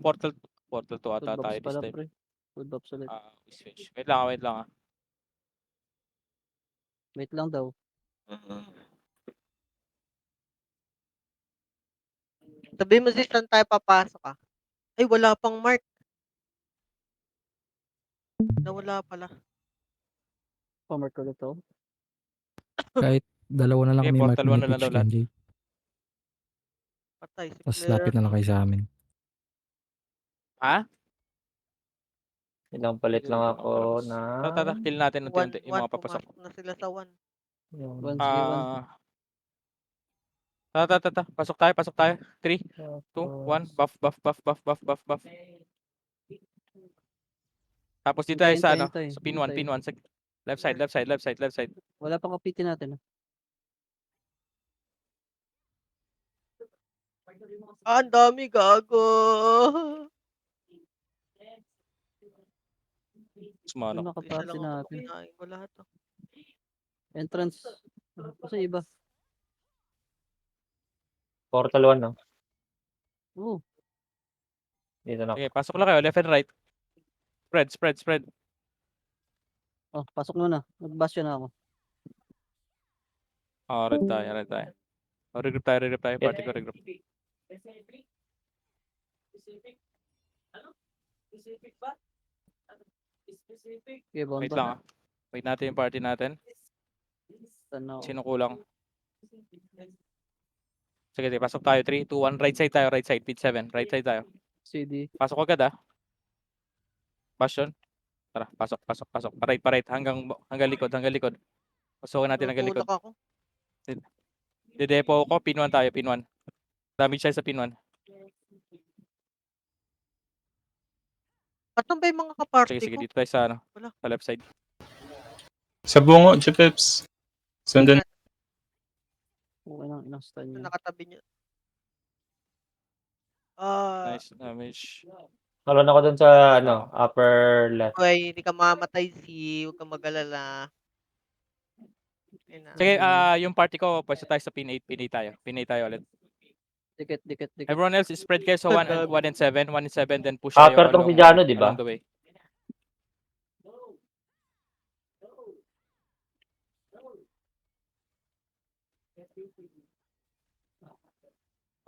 portal. Portal 2 ata Food tayo box this pala, time. pre. Food box ulit. Switch. Wait lang, wait lang. Wait lang daw. Sabi mo sis, saan tayo papasok ah? Ay, wala pang mark. Nawala pala. Pamark ulit to. Kahit dalawa na lang Sige, may mark portal 1 ni na lang Pitch daw lahat. Kenji. Patay si Tapos Claire. lapit na lang kayo sa amin. Ha? Ilang palit lang ako na... Tata, kill natin unti-unti yung mga papasok. Pumasok na sila sa 1. One, sige, one. Tata. Pasok tayo. 3, 2, 1. Buff. Tapos dito tayo sa ano? Hintay. Sa pin 1. Left side. Wala pang kapitin natin. Ang dami gago. Sumano. Yung Isa nakapasi lang ako natin. kinain ko lahat. Oh. Entrance. Kasi iba. Portal 1, no? Oo. Dito na. Okay, pasok lang kayo. Left and right. Spread. Oh, pasok muna. Mag-bastion na ako. Red tayo. Regroup tayo. Party ko regroup. Okay, Wait bomba. lang ah. Wait natin yung party natin. Tanaw. Sino kulang? Sige, pasok tayo. 3, 2, 1. Right side tayo. Pit 7. Right side tayo. CD. Pasok agad ah. Bastion. Tara, pasok. Parait. Hanggang likod. Pasukin natin hanggang likod. Tutulak ako. Didepo ko. Pin 1 tayo. Damage siya sa pin 1. At ba yung mga kaparty Sige, ko? dito tayo sa ano. Wala. Sa left side. Sa bungo, Jepeps. Sundan. Okay lang, ilang stun yun. Nakatabi niya. Nice damage. Talon ako dun sa, upper left. Okay, hindi ka mamatay huwag kang mag-alala. Sige, yung party ko, pwesta tayo sa pin 8 tayo. Pin 8 tayo ulit. Dikit. Everyone else, spread kayo sa 1 and 7. 1 and 7, then push kayo Upper tong si Jano, di ba? along the way.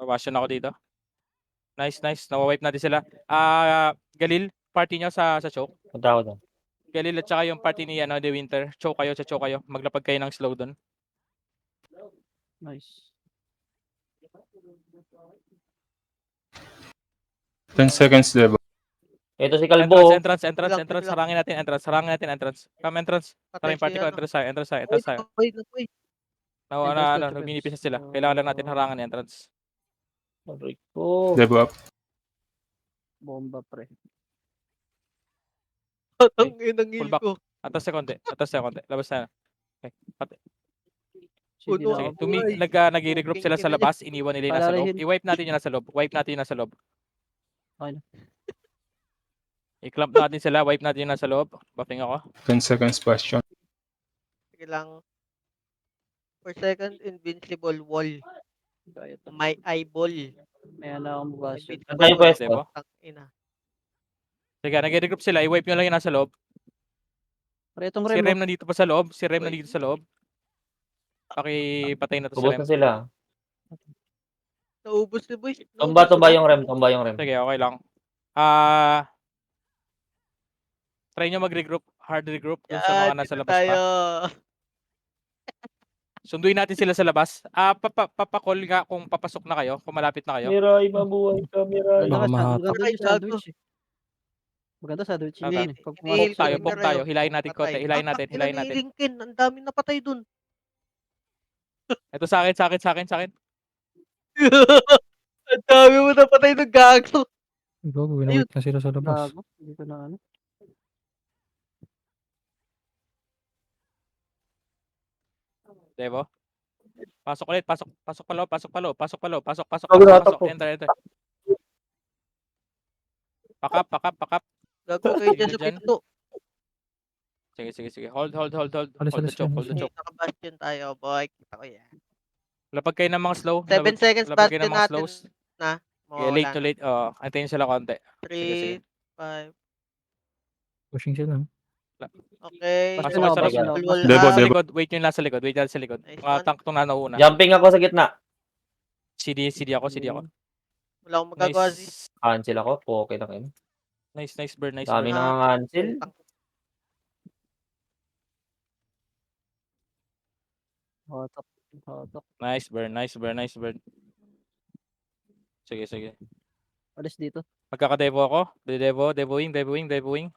Mabasyon ako dito. Nice. Nawawipe natin sila. Galil, party nyo sa choke. Punta ako dun. Galil at saka yung party ni The Winter. Choke kayo. Maglapag kayo ng slow doon. Nice. 10 seconds, diba? Ito si Kalbo. Entrance. Sarangin natin entrance. Come entrance. Tara yung party ko. Entrance tayo. Nagminipis na sila. Kailangan lang natin harangan yung entrance. Aray ko. Diba? Bomba, pre. Ang inang Pull heal back. ko. Atas sa konti. Labas na. Okay. CD Sige, na ako. nag-regroup sila sa labas, iniwan nila yung nasa loob. I-wipe natin yung nasa loob. Okay na. I-clamp natin sila, wipe natin yung nasa loob. Buffing ako. 10 seconds question. Sige lang. Per second, invincible wall. Kaya to. My eyeball. May na akong bastion. Invincible Tayo wall. pwesto. Diba? Ina. Sige, nag-regroup sila, i-wipe nyo lang yung nasa loob. Pre, itong Si rem. Rem nandito pa sa loob. Pakipatay na to si Ubus Rem. na sila. Naubos ni boy. Tumba yung rem. Sige, okay lang. Try nyo mag-regroup. Hard regroup dun sa mga nasa labas tayo. pa. Sunduin natin sila sa labas. Papakol nga kung papasok na kayo, kung malapit na kayo. Miray, mabuhay ka, Miray. Baka mahatak. Maganda yung sandwich eh. Maganda sandwich Tata. yun eh. Pag pumasok Hinihil sa ko Poke tayo. Hilahin natin konti. Hilahin natin. Linkin. Ang dami napatay dun. Ito sa akin. Ang dami mo napatay dun, gago. Ikaw, winawit na sila sa labas. gago. Hindi ko na ano. Devo? Pasok ulit. Pasok pa loob. Pasok. Enter. Pakap. Gago kayo dyan sa Dyan. pinto. Sige. Hold the Alis. choke. Naka-bastion tayo, boy. Kita ko yan. Lapag kayo ng mga slow. 7 seconds Lapag kayo bastion ng mga natin slows. na. Yeah, late to late. Antayin sila konti. Sige. 3, 5. Pushing sila. Okay. Pasok Pasok na kayo ako, sa pasok na ako. Wall Debo, Nasa up. debo. likod. Wait yung nasa likod. Wait yung nasa likod. Nice Mga one. tank itong nauna. Jumping ako sa gitna. CD ako. Wala akong magagawa. Z. Nice. Cancel ako. Okay na kayo. Nice burn. Nice Dami burn. na cancel. Hotok. Hotok. Nice burn. Sige. Alis dito. Magkaka-devo ako. Devo wing.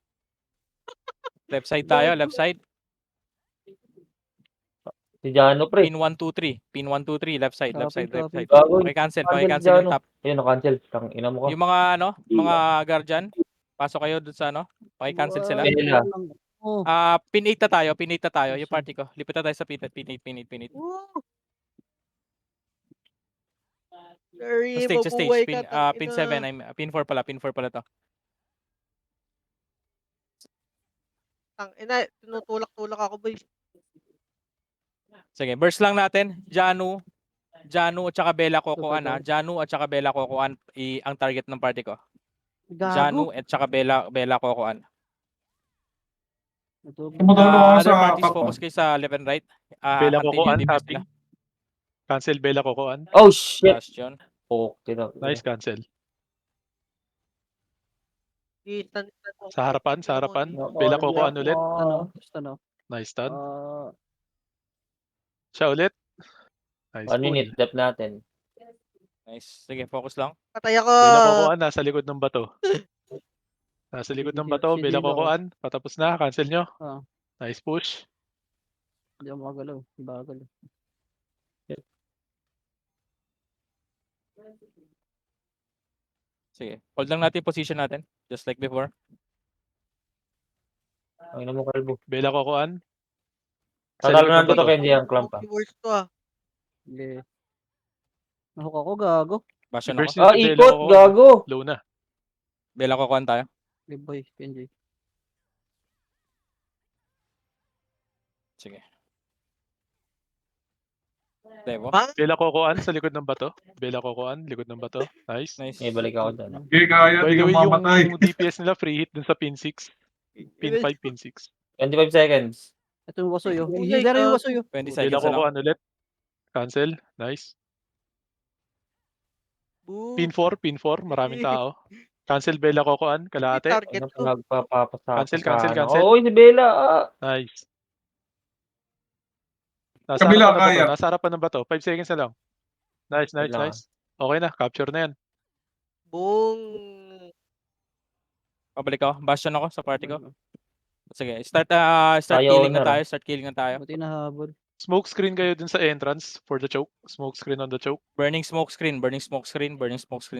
Left side tayo, left side. Si Jano, pre. Pin 1, 2, 3. Pin 1, 2, 3. Left side. Copy. Gago. Paki-cancel Cancel yung si top. Ayun, na-cancel. Tang ina mo ka. Yung mga guardian. Pasok kayo dun sa Paki-cancel sila. Bella. Oh, Pin 8 na tayo. Yung party ko. Lipat na tayo sa pin 8. Woo! Sorry, Sa stage. mabuhay Pin, ka. pin 7. Pin 4 pala to. Tangina, tinutulak-tulak ako, boy. Sige, burst lang natin. Janu at saka Bella Cocoan ha. Janu at saka Bella Cocoan ang target ng party ko. gago. Janu at saka Bella Cocoan. Tumutulong ako Other sa parties kapwa. focus kayo sa left and right. Bella Until Cocoan, yung DPS tapping. nila. Cancel Bella Cocoan. Oh, shit. Bastion. Okay na. Nice cancel. Stand Sa harapan. No, Bella oh, Cocoan ulit. Stun. Nice stun. Ah, Siya ulit. Nice 1 minute, pull. depth natin. Nice. Sige, focus lang. patay ako. Bella Cocoan, nasa likod ng bato. Nasa likod ng bato, Si Bella Dilo. Cocoan. Patapos na, cancel nyo. Ah. Nice push. Hindi ako magalaw. Bagal. Sige. Hold lang natin yung position natin. Just like before. Ang ina mo, Kalbo. Bella Cocoan. Sa Tatalo likod na ng to bato. Kenji ang clamp ah. Viewers to ah. Hindi. Nahuk ako, gago. Bastion Reverse ako. yun si Bella Ikot, Cocoan. gago. Low na. Bella Cocoan tayo. Good boy, PNJ. Sige. Devo. Ba? Bella Cocoan sa likod ng bato. Bella Cocoan, likod ng bato. Nice. Nice. May balik ako dyan. Okay, kaya, By di the ka way, mamatay. yung DPS nila free hit dun sa pin 6. Pin 5, pin 6. 25 seconds. Ito yung Wasuyo. Ulay, Zero yung gago. Wasuyo. 20 Bella seconds na lang. Cocoan ulit. Cancel. Nice. Boo. Pin 4. Maraming tao. Cancel Bella Cocoan. Kalahati. Target Ano ko. Cancel. Oo, si Bella. Nice. Nasa Kabila, harapan ng bato. kaya. Nasa harapan ng bato. 5 seconds na lang. Nice. Kailangan. Okay na. Capture na yan. Boom. Pabalik ako. Bastion ako sa party ko. Sige. Start Tayo killing na owner, tayo. Start killing na tayo. Buti na habol. Smoke screen kayo dun sa entrance for the choke. Smoke screen on the choke. Burning smoke screen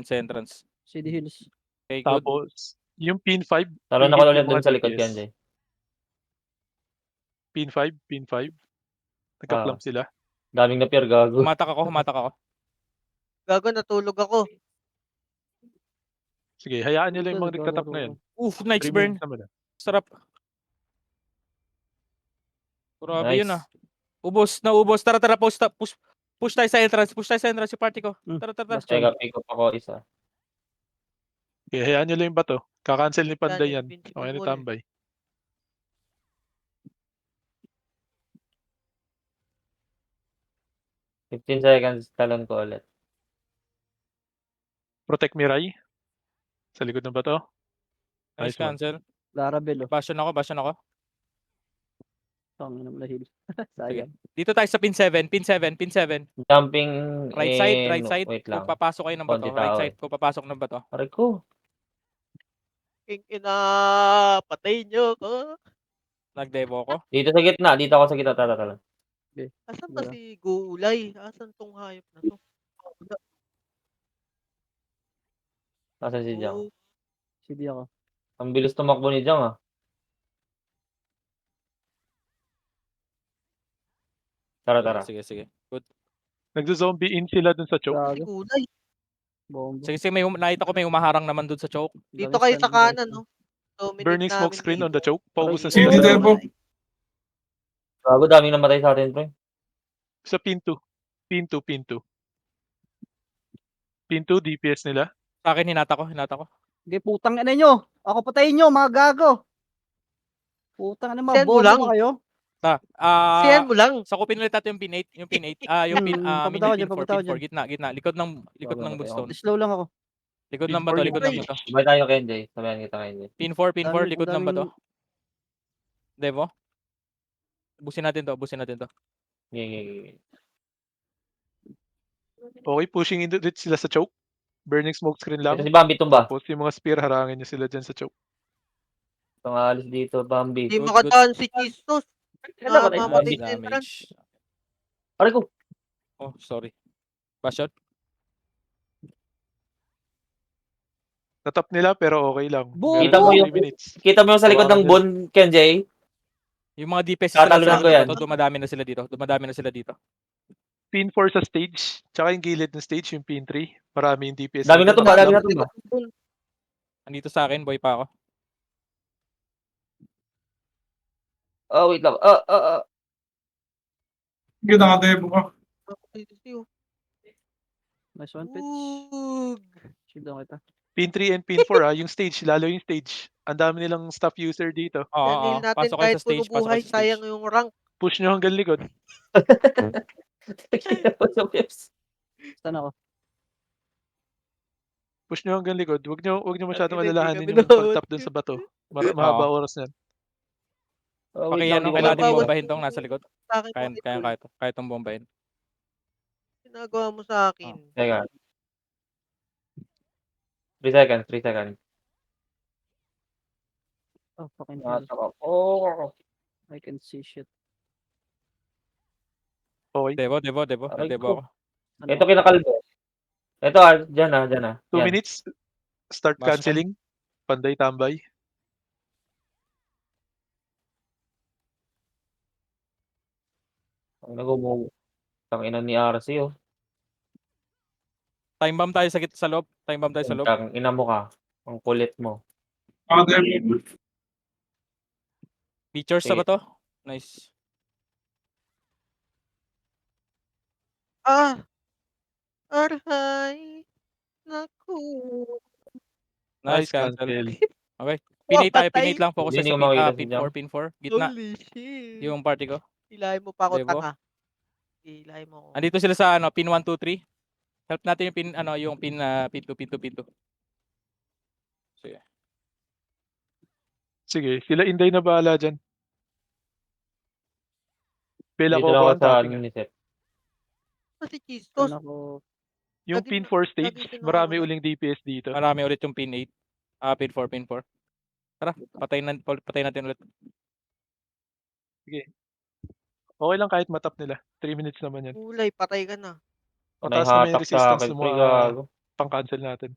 sa entrance. CD Hills. Okay, good. Tapos, yung pin 5. Talo na hit ko ulit yung dun mga sa likod DPS. Kenji. Pin 5. Nagka-clump sila. Daming na pier, gago. Humatak ako. Gago, natulog ako. Sige, hayaan nyo lang yung mga nagtatap ngayon. Oof, nice 3 burn. minutes naman na. Sarap. Grabe Nice. yun ah. Ubos. Tara, push tayo sa entrance. Yung party ko. Tara. Teka, pick up ako isa. Okay, hayaan nyo lang yung bato. Kakancel ni Panday yan. Invincible Okay na wall. tambay. eh. 15 seconds, talon ko ulit. Protect Mirai. Sa likod ng bato. Nice Nice one. cancel. Larabel, oh. Bastion ako. Tangin naman na Hills. Sayang. Dito tayo sa pin 7. Jumping Right side. Wait Kung lang. papasok kayo ng bato. Konti Right tao side. Kung papasok ng bato. Aray ko. King ina, patay nyo ko. Nag-devo ko. Dito sa gitna. Dito ako sa gitna. Tala. Asan ba Wala. si Gulay? Asan tong hayop na to? Nasa si Jang. Oh, CD ako. Ang bilis tumakbo ni Jang ah. Tara. Sige. Good. Nagzo-zombie in sila dun sa choke. si Gago. Gulay. Bombo. Sige, nakita ko may humaharang naman doon sa choke. Dito kayo sa kanan, no? Dominate Burning smoke namin screen on dito. the choke. Paubos na Sige, sila. Debo. Gago, daming namatay sa atin, pre. Sa pin 2. Pin 2. Pin 2 DPS nila. Sa akin, hinata ko. Sige, putang ina nyo. Ako patayin nyo, mga gago. Putang ina, mga Send mo bobo lang. ba kayo? Siyan mo lang. Sakupin ulit natin yung pin 8. Yung pin 8. Papunta ako dyan, papunta ako Pin 4. Gitna. Likod ng woodstone. Slow lang ako. Likod Pin ng bato. 4 Likod yung ng pin. bato. Sabay tayo, Kenjay. Sabayan kita, Kenjay. Pin 4. Likod Ang ng bato. daming- Devo. Busin natin to. Sige. Okay, pushing into it sila sa choke. Burning smoke screen lang. Ito si Bambi tumba. Tapos yung mga spear, harangin nyo sila dyan sa choke. Ito nga alis dito, Bambi. Hindi Good, makadaan si Chistos. Ano ba tayo? Mamatay Bambi. sa entrance. Damage. Aray ko. Oh, sorry. Bastion. Natap nila pero okay lang. Boom! Kita mo yung- 3 minutes. Kita mo yung sa likod ng bon, Kenjay? Yung mga DPS Tatalunan ko yan. dumadami na sila dito. Pin 4 sa stage. Tsaka yung gilid ng stage, yung pin 3. Marami yung DPS. Dami na dito. tumba, dami na tumba. Andito sa akin, boy pa ako. Oh, wait lang. Ganda nga tayo po. Nice one, pitch. Ug. Shield lang kita. Pin 3 and pin 4 yung stage. Lalo yung stage. Ang dami nilang staff user dito. Oo, Nail natin pasok kayo kahit sa stage, puno buhay, sayang yung rank. Push nyo hanggang likod. Kita mo sa pips. Stun ako. Push nyo hanggang likod. Huwag nyo masyadong Hindi alalahanin kami yung nawawala. pag-tap dun sa bato. Mahaba oras yan. Oh, wait lang, Kailangan di ko natin Bawal. bombahin tong nasa likod. Sa akin, Kaya tong bombahin. ginagawa mo sa akin. Teka. 3 seconds, 3 seconds. Oh, fucking hell. Oh, I can see shit. Okay. Devo. Aray Devo ko. ako. Ano? Ito kinakalbo. Ito dyan ah. 2 Yan. minutes. Start Bastion. canceling. Panday tambay. Ang nag-move. Tangina ni RC oh. Time bomb tayo sa loob. Tang ina mo ka. Ang kulit mo. Features sa Sige. ba to? Nice. Arhay. Naku. Nice cancel. Okay. Patay. Pinate lang. Focus Hindi sa ko makita si pin Jam. 4, pin 4. Gitna. Holy shit. Yung party ko. Ilahin mo pa ako, Devo. tanga. Ilahin mo ako. Andito sila sa pin 1, 2, 3. Help natin yung pin 2. Sige. Sige. Sila Inday na bahala dyan. Bela Dito ko lang ako ang sa tapping. Unicef. Kasi Chistos. Stun ako. Yung Lagi pin na- 4 stage, lagi siya marami nawawala. uling DPS dito. Marami ulit yung pin 8. Pin 4. Tara, patayin natin ulit. Okay lang kahit matap nila. 3 minutes naman yan. Kulay, patay ka na. Mataas naman yung Naihatak sa resistance akin. ng Pre, mga gago. pang-cancel natin.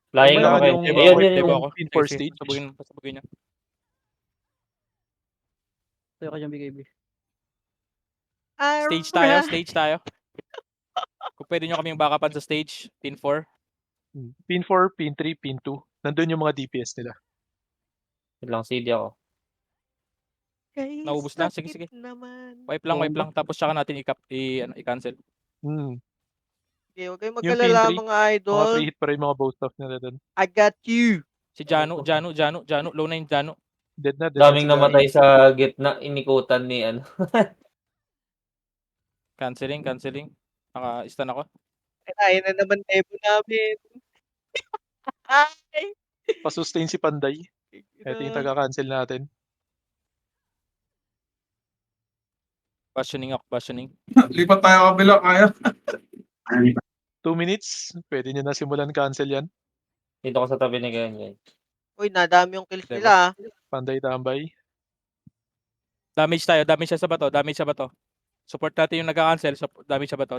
Flying Kailangan ako yung- Kenjay. Ayun, Devo yun. ako. pin 4 Sige, stage. pasabugin niya. Tayo ka dyan, BKB. Stage tayo. Kung pwede nyo kaming backupan sa stage, pin 4. Pin 4, pin 3, pin 2. Nandun yung mga DPS nila. Wait lang, CD ako. Guys, Naubos na? Sige, sakit sige. naman. Wipe lang. Tapos tsaka natin i-cancel. Okay, huwag kayong Yung magkalala pin 3, mga Mga idol. pre-hit pa rin mga bow staff nila dun. I got you. Si Janu. Low na yung Janu. Dead na. Daming sila. namatay sa gitna. Inikutan ni ano. Canceling. Naka-stun ako. Kaya na naman Devo namin. Ay! Pasustain si Panday. Ito yung taga-cancel natin. Bastioning. Lipat tayo kabila, kaya. 2 minutes. Pwede nyo na simulan cancel yan. Dito ko sa tabi ni Kenjay. Uy, nadami yung kills Devo. nila. Panday tambay. Damage siya sa bato. Support natin yung nagka-cancel. Damage sa bato.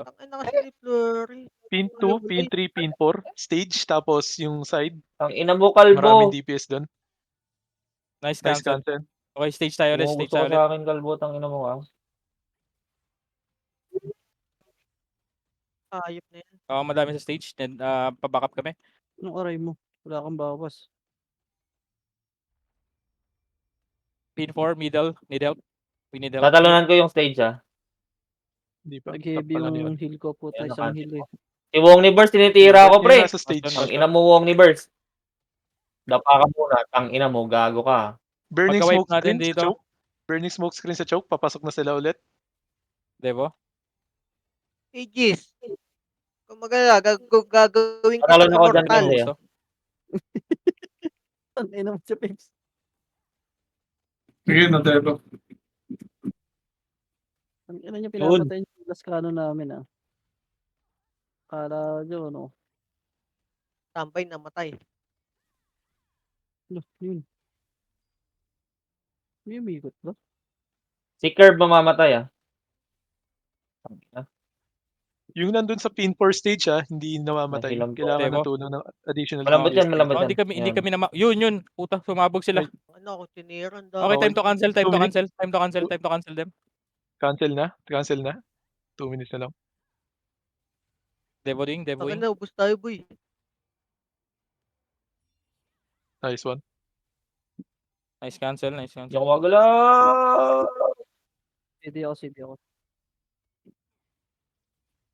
Ang ina kasi ni Flurry. Pin 2, pin 3, pin 4. Stage. Tapos yung side. Ang ina mo, kalbo. Maraming DPS dun. Nice Nice cancel. cancel. Okay, stage tayo ulit. Gusto ko sa akin, kalbo. Ang ina mo ah. Ayop na yan. Madami sa stage. Then, pa-backup kami. Anong aray mo? Wala kang bawas. Pin 4, middle. Need help. We need help. Tatalunan ko yung stage ah. Hindi pa. Nag-heavy Tap pala yun. yung heal ko po. Ayan, Isang nakancel heal eh. Si Wongniverse, tinitira ko, Yung pre. nasa stage. Basta Ang ina mo, Wongniverse. Dapa ka muna. Ang ina mo, gago ka. Burning Pagka-wipe smoke natin screen sa dito. choke. Burning smoke screen sa choke. Papasok na sila ulit. Devo. Aegis. Kung magala, gagawin kita Panalo na ako dyan, immortal. Kenzie. Gusto. Ang ina mo si Pips. Sige na, Devo. Ang ina niyo pinapatay yung last kano namin, ah. Kala nyo, no? Tambay, namatay. Ano, yun. May umikot ba? Si Curve mamamatay, ah. Ang ina. Yung nandun sa pin 4 stage hindi namamatay. Nahilang po. Kailangan Devo. ng tulong ng additional Malambot yan, DPS. malambot Oh, yan. hindi Yan. kami yun. Puta, sumabog sila. Ay. Ano ako, tiniran daw. Okay, Okay. time to cancel, time 2 to minutes. cancel, time to cancel, time to cancel them. Cancel na. Cancel na. 2 minutes na lang. Devoing. Taka na, ubus tayo, boy. Nice one. Nice cancel. Hindi ako magalaw. CD ako.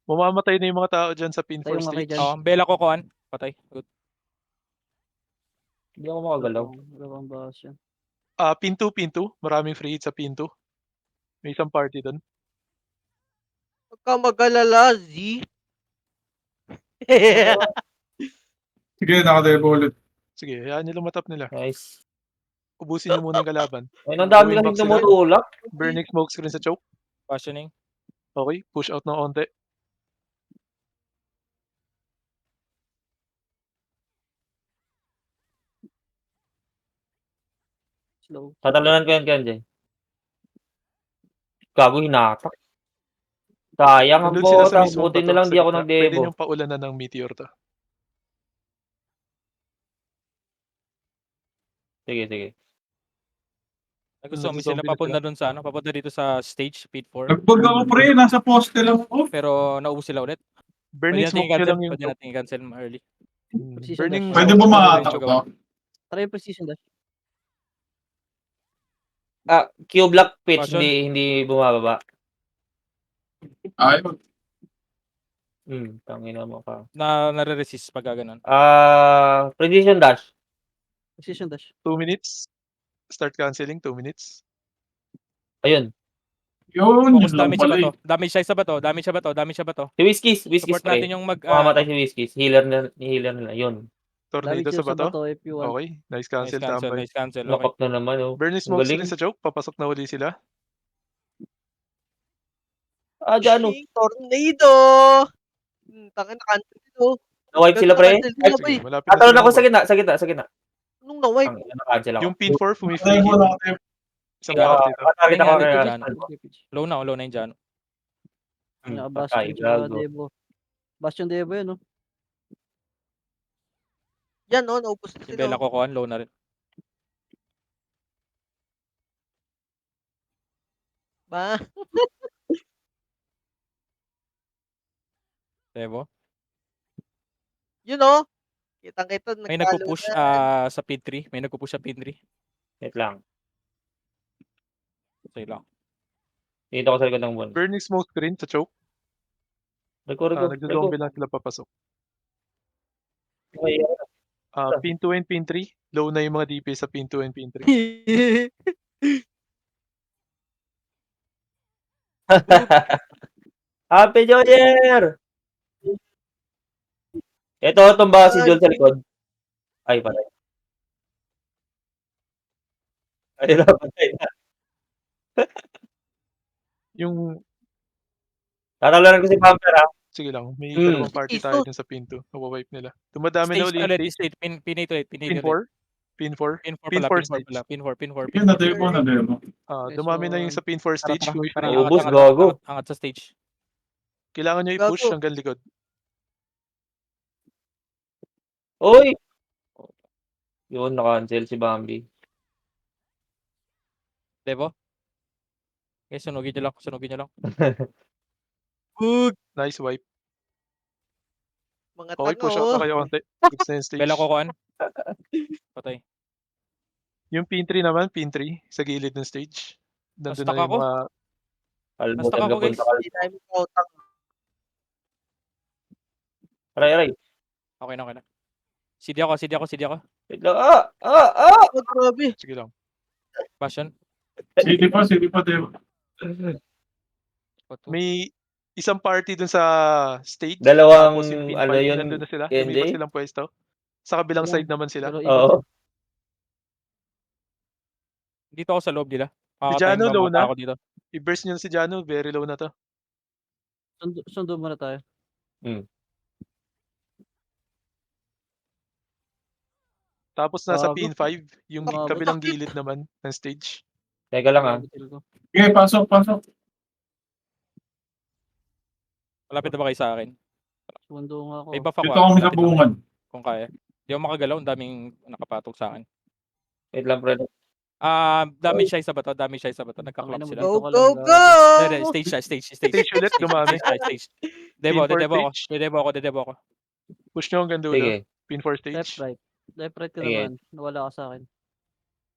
Mamamatay na yung mga tao dyan sa pin 4 Tayo nga kayo stage. dyan. Oh, Bella ko kuan. Patay. Good. Hindi ako makagalaw. Wala bang bahas yan. Pin 2. Maraming free hit sa pin 2. May isang party doon. Huwag ka mag-alala, Z. Sige, naka-Devo ulit. Sige, hayaan nyo lumatap nila. Nice. Ubusin nyo muna yung kalaban. Ay, ang dami Going back kasing sila. tumutulak. Burning smoke screen sa choke. Questioning. Okay, push out ng onte. Slow. Tatalunan ko yan, Kenzie. Gago, hinatak. Sayang ang Nandun sila sa botang. mismong Buti bato. na lang sa di ako gitna. Pwede nag-devo. nyo paulanan ng meteor to. Sige. Gusto mo Nagzo-zombie sila na papunta sila. doon sa papunta dito sa stage, pit 4. Nagbag ako, pre. Nasa poste lang ako. Pero naubos sila ulit. Burning Pwede natin smoke nyo i-cancel. lang yung Pwede choke. natin i-cancel early. Burning dash. Pwede smoke ba nyo lang yung makatak choke. to? Try yung precision dash. Q-block pitch, Caution. hindi bumababa. Ayun. Tangina mo ka. Nare-resist pag ganun. Precision dash. Precision dash. 2 minutes. Start canceling, 2 minutes. Ayun. Yun, Focus yun lang damage sa pala bato. eh. Damage siya sa bato. Si Whiskies Support pre. natin yung Mamamatay si Whiskies. Healer nila. Yun. Tornado Damage sa yun sa bato. bato if you want. Okay, nice cancel, tambay. Nice cancel. Okay. Knock-up na naman, oh. Burning Ang smoke galing. screen sa choke. Papasok na uli sila. Dyan, oh. Tornado! Taka na, cancel ito. Na-wipe sila, pre. Cancel nila, boy. Sige, malapit na Tatalon sila ako sa mag-wipe. gitna. Sa gitna. Anong na-wipe? Na-cancel ako. Yung pin 4, free Naka-Devo, hit. naka-Devo. Isang Yeah. party to. Patakit ako Tingnan kaya. dyan. Low na yung dyan. Naka-bastion Patay, tsaka gago. Devo. Bastion Devo yun, no? Yan, no, naubos na Si sila. Bella Oh. ko kuan. Low na rin. Ba? Devo. Yun, no? Kitang-kita, May nagtalo nagpo-push na. sa pin 3. May nagpo-push sa pin 3. Wait lang. Sige lang. Dito ako sa likod ng buwan. Burning smoke screen sa choke. Record. Nagzo-zombie lang sila papasok. Okay. Pin 2 and pin 3. Low na yung mga DPS sa pin 2 and pin 3. Happy New Year! Ito, tumba si Joel sa likod. Ay, patay. Ay, patay na. Yung, Tatalaran ko si Pamper, ha? sige lang, may dalawang party Iso. tayo dun sa pin 2. Nawawipe nila. Dumadami na Stage uli yung ulit. stage. Stage. Pin 8 ulit. Pin 8 Pin ulit. 4. Pin 4. Pin 4 Pin pala. 4 Pin 4 stage. pala. Pin 4. Sige, na-Devo, na-Devo. Dumami na yung sa pin 4 stage. Tara. Free. Ubus, gago. Angat sa stage. Kailangan nyo i-push Gago. hanggang likod. Uy! Yun, na-cancel si Bambi. Devo. Okay, sunugin nyo lang. Good. Nice wipe. Mga Okay, tanga, push out oh. na kayo konti. Goods na yung stage. Bella ko kuan. Patay. Yung pin 3 naman, pin 3. Sa gilid ng stage. Nandun Na-stuck na yung ako. mga... Kalbutan Basta ka ako, guys. punta ka. Hindi tayo makautang. Aray. Okay na, okay na. CD ako. Wait lang. Ah! Oh, grabe. Sige lang. Bastion. City pa, Devo. Auto. May isang party dun sa stage. Dalawang, Tapos yung pin ano 5, yun, nandun na sila. KNJ? Lumipat silang pwesto. Sa kabilang Yan. side naman sila. Pero ikot Oo. yan. Dito ako sa loob nila. Si Jano, Makakatime low ba na. ako dito? I-burst nyo na si Jano. Very low na to. Sundo muna tayo. Tapos nasa Gago. pin 5. Yung Umabot. kabilang gilid naman ng stage. Teka lang ah. Grabe ko. Okay, pasok. Malapit na ba kayo sa akin? Sundo nga ako. May buff ako. Dito kami sa Lapit lang bungan. kayo, kung kaya. Hindi ako makagalaw. Ang daming nakapatong sa akin. Wait lang, pre. Damage siya sa bato. Nagka-club Tangina mo, sila. dito Go, ka go, lang, go! gago. Hindi, stage. Stage ulit, dumami. Stage. Debo Pin 4 ako. stage. Debo ako. Push nyo hanggang dulo. Sige. Pin 4 Left, stage. right. Left, right ka Sige. naman. Nawala ka sa akin.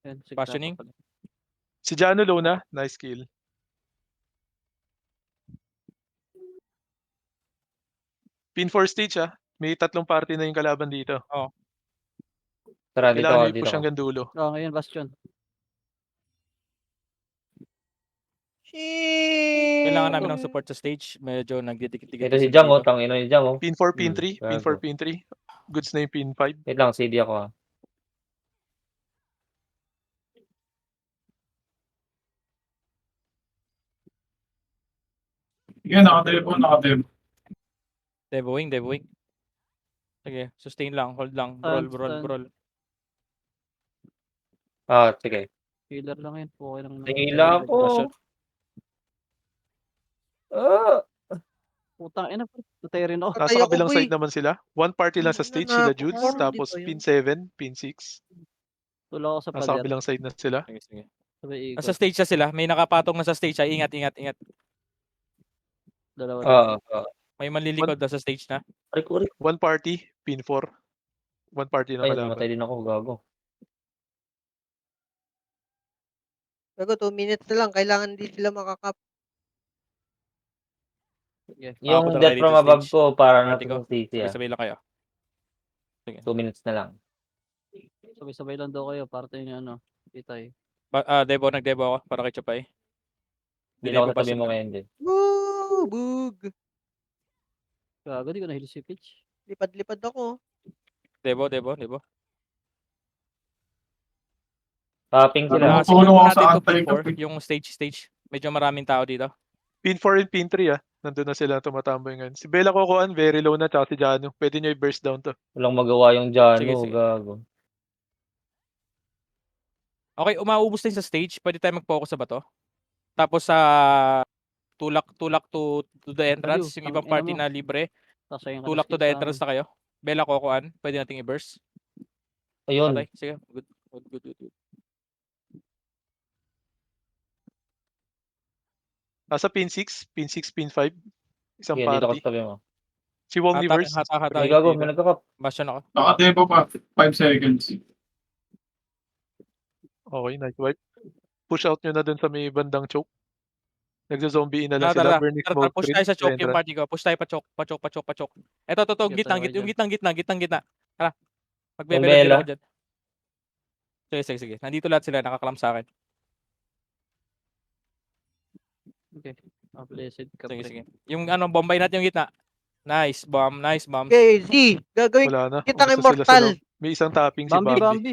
Yan, sige. Passioning? dapat pala. Si Jano low na. Nice kill. Pin 4 stage May 3 party na yung kalaban dito. Tara, dito Kailangan ako, nyo dito i-push ako. hanggang dulo. Ngayon, Bastion. Kailangan Shit. namin ng support sa stage. Medyo nagdidikit-dikit. Ito si sila Jang, oh. dito. Tangina ni Jang, oh. Pin 4, pin 3. Pin 4, gago. pin 3. Goods na yung pin 5. Wait lang, CD ako ah. Yan, naka-Devo. Deboing. Sige, sustain lang. Hold lang. Stand. Brawl. Ah, sige. Healer lang yun. Okay lang naman. Tingila ako. Bastion. Ah! Putang ina. Patay rin ako. Nasa Patay ako, kabilang boy. side naman sila. One party lang sa stage, sila Judes. Nanakot, Tapos di ba yun? pin 7, pin 6. Tulak ako sa Nasa pader. kabilang side na sila. Sige. Sabay Nasa ikot. stage na sila. May nakapatong na sa stage. Ingat. Dalawa. Oo. May manlilikod na sa stage na. Aray. One party, pin 4. One party na Ay, kalaban. namatay din ako, gago. Gago, 2 minutes na lang. Kailangan di sila makakap. Sige. Yung Papunta na death kayo from dito sa above stage. ko, para na Party ko. to CC ah. Sabay lang kayo. 2 minutes na lang. Sabay-sabay lang daw kayo. Parte nyo ano. Itay. Nagdebo ako para kay Chapay. Hindi na ako Debo, natabi Bastion mo ka. ngayon din. Woo! Bug! Gago, di ko na-heal si Pitch. Lipad-lipad ako. Debo. Tapping sila. Ano? Siguro Tulong ako natin sa to pin anti-cap 4. Yung stage. Medyo maraming tao dito. Pin 4 and pin 3 Nandun na sila tumatambay ngayon. Si Bella Cocoan, very low na. Tsaka si Jano. Pwede nyo i-burst down to. Walang magawa yung Jano, Sige. gago. Okay, umaubos din sa stage. Pwede tayo mag-focus sa bato. Tapos sa tulak to the entrance. Yung ibang tangina party mo. na libre. Sasayang ka Tulak to skip the sa entrance amin. na kayo. Bella Cocoan. Pwede nating i-burst. Ayun. Patay. Sige. Good. Nasa pin 6, pin 5. Isang Sige, dito ako party. sa tabi mo. Si Womniverse. Hata. May gago, may nagkakap. Bastion ako. Naka-Devo pa. 5 seconds. Okay, nice wipe. Push out nyo na dun sa may bandang choke. Nagzo-zombie na lang sila. Burning smoke Push screen tayo sa sa choke yung entrance. party ko. Push tayo pa choke. Ito, Sige, gitna. Tara. Yung Magbebela Bella. ako dyan. Sige. Nandito lahat sila, nakaklam sa akin. Okay. Blessed ka Sige. Yung bombay natin yung gitna. Nice bomb. Okay, Z. Gagawin Wala na. kitang Ubus na sila sa immortal. loob. May isang tapping si Bambi. Bambi. Hindi,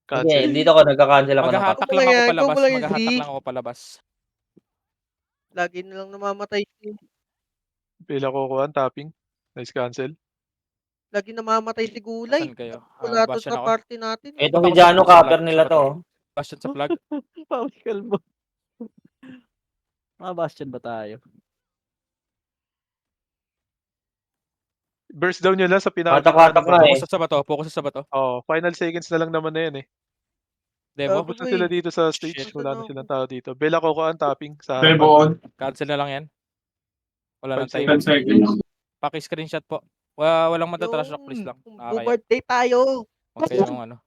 Cancel. dito ako nagka-cancel ako ng cap. Maghahatak lang ako Ikaw palabas. mo lang yung Maghahatak Z. lang ako palabas. Lagi na lang namamatay. Bella Cocoan, tapping. Nice cancel. Lagi namamatay si Gulay. Saan kayo? Wala to Bastion sa ako. party natin. Itong si Jano, cover nila to. oh. Bastion sa flag. Pawikal mo. Mga Bastion ba tayo? Burst down nyo lang sa pinaka. Hatak-hatak nga eh. Focus sa bato. Oh, final seconds na lang naman na yan eh. Debo. Gago. Ubus na sila dito sa stage. Shit. Wala na silang tao dito. Bella Cocoan, tapping. Sa Devo on. Cancel na lang yan. Wala nang 5 time. 10 seconds. Paki-screenshot po. Walang matatrash rock, please lang. Bombard day tayo. Okay yung ano.